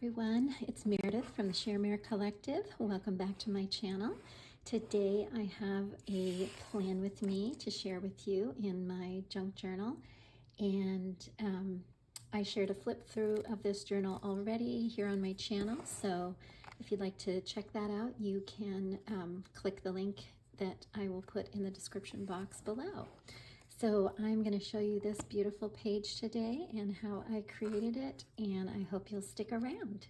Everyone, it's Meredith from the Share Mere Collective. Welcome back to my channel. Today I have a plan with me to share with you in my junk journal, and I shared a flip through of this journal already here on my channel, so if you'd like to check that out, you can click the link that I will put in the description box below. So I'm going to show you this beautiful page today and how I created it, and I hope you'll stick around.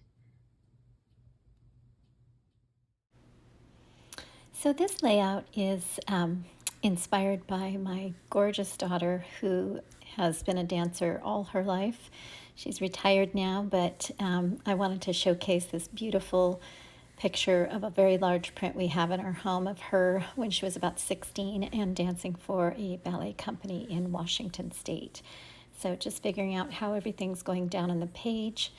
So this layout is inspired by my gorgeous daughter, who has been a dancer all her life. She's retired now, but I wanted to showcase this beautiful picture of a very large print we have in our home of her when she was about 16 and dancing for a ballet company in Washington State. So just figuring out how everything's going down on the page.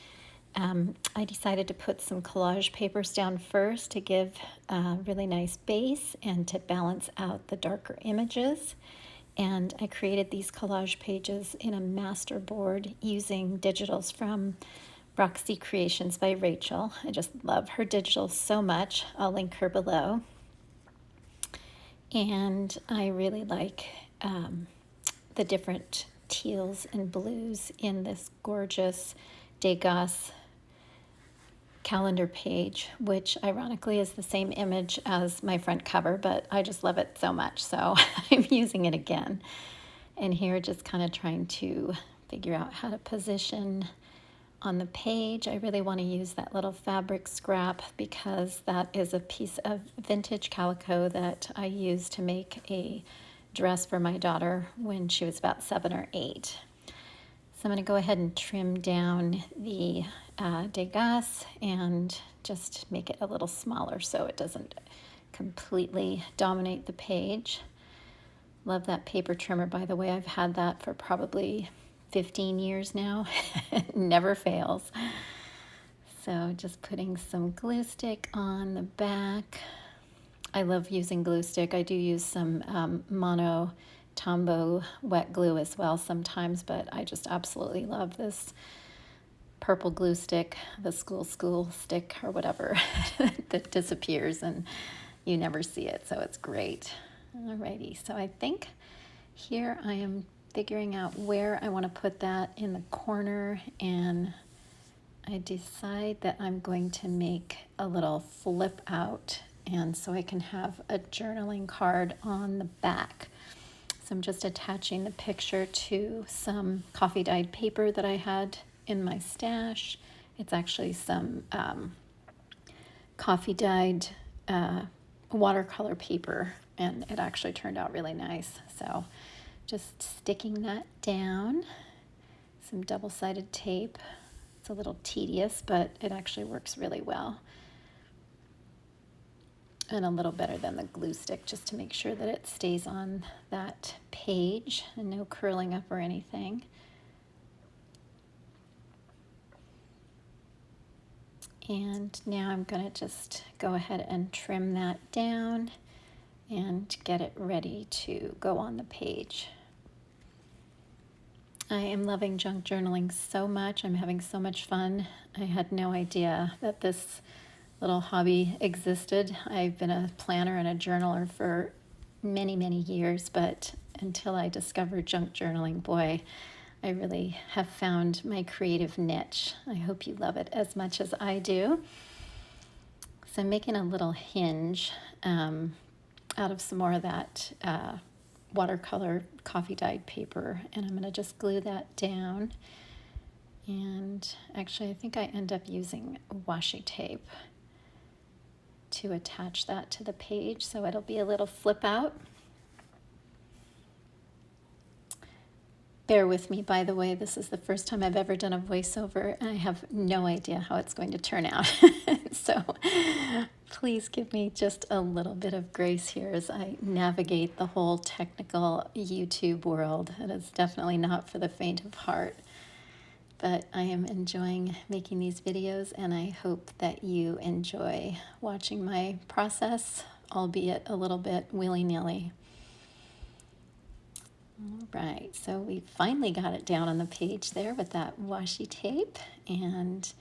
I decided to put some collage papers down first to give a really nice base and to balance out the darker images. And I created these collage pages in a master board using digitals from Roxy Creations by Rachel. I just love her digitals so much. I'll link her below. And I really like the different teals and blues in this gorgeous Degas calendar page, which ironically is the same image as my front cover, but I just love it so much, so I'm using it again. And here just kind of trying to figure out how to position on the page. I really want to use that little fabric scrap because that is a piece of vintage calico that I used to make a dress for my daughter when she was about 7 or 8. So I'm going to go ahead and trim down the Degas and just make it a little smaller so it doesn't completely dominate the page. Love that paper trimmer, by the way. I've had that for probably 15 years now. It never fails. So just putting some glue stick on the back. I love using glue stick. I do use some Mono Tombow wet glue as well sometimes, but I just absolutely love this purple glue stick, the school stick or whatever that disappears and you never see it, so it's great. Alrighty, so I think here I am figuring out where I want to put that in the corner, and I decide that I'm going to make a little flip out, and so I can have a journaling card on the back. So I'm just attaching the picture to some coffee dyed paper that I had in my stash. It's actually some coffee dyed watercolor paper, and it actually turned out really nice. So just sticking that down, some double-sided tape. It's a little tedious, but it actually works really well. And a little better than the glue stick, just to make sure that it stays on that page and no curling up or anything. And now I'm going to just go ahead and trim that down and get it ready to go on the page. I am loving junk journaling so much. I'm having so much fun. I had no idea that this little hobby existed. I've been a planner and a journaler for many, many years, but until I discovered junk journaling, boy, I really have found my creative niche. I hope you love it as much as I do. So I'm making a little hinge out of some more of that watercolor coffee dyed paper, and I'm going to just glue that down. And actually I think I end up using washi tape to attach that to the page, so it'll be a little flip out. Bear with me, by the way, this is the first time I've ever done a voiceover, and I have no idea how it's going to turn out. So please give me just a little bit of grace here as I navigate the whole technical YouTube world. It is definitely not for the faint of heart, but I am enjoying making these videos, and I hope that you enjoy watching my process, albeit a little bit willy-nilly. All right, so we finally got it down on the page there with that washi tape, and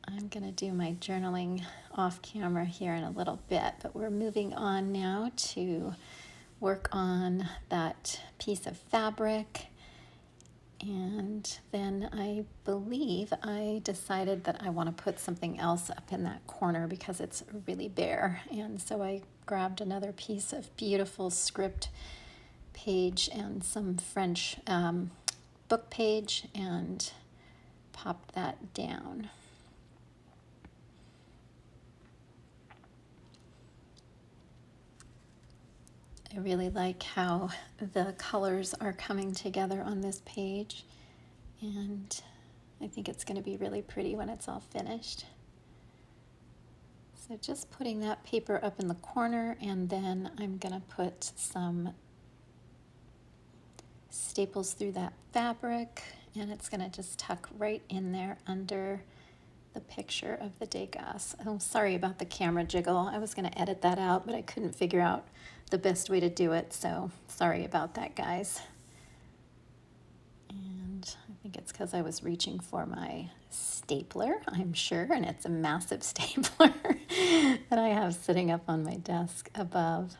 I'm going to do my journaling off camera here in a little bit, but we're moving on now to work on that piece of fabric. And then I believe I decided that I want to put something else up in that corner because it's really bare, and so I grabbed another piece of beautiful script page and some French book page and popped that down. I really like how the colors are coming together on this page, and I think it's going to be really pretty when it's all finished. So just putting that paper up in the corner, and then I'm going to put some staples through that fabric, and it's going to just tuck right in there under the picture of the Degas. Oh, sorry about the camera jiggle. I was going to edit that out, but I couldn't figure out the best way to do it, so sorry about that, guys. And I think it's because I was reaching for my stapler, I'm sure, and it's a massive stapler that I have sitting up on my desk above.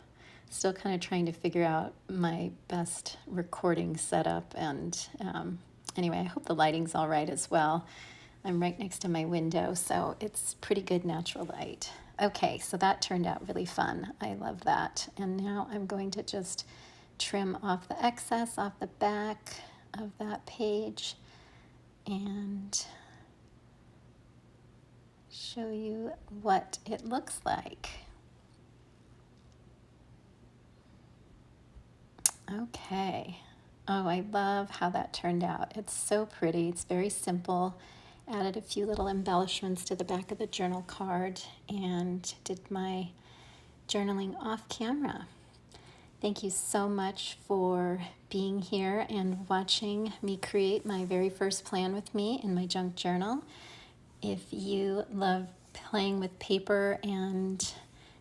Still kind of trying to figure out my best recording setup, and anyway, I hope the lighting's all right as well. I'm right next to my window, so it's pretty good natural light. Okay, so that turned out really fun. I love that. And now I'm going to just trim off the excess off the back of that page and show you what it looks like. Okay. Oh, I love how that turned out. It's so pretty. It's very simple. Added a few little embellishments to the back of the journal card and did my journaling off camera. Thank you so much for being here and watching me create my very first plan with me in my junk journal. If you love playing with paper and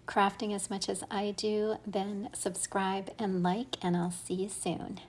crafting as much as I do, then subscribe and like, and I'll see you soon.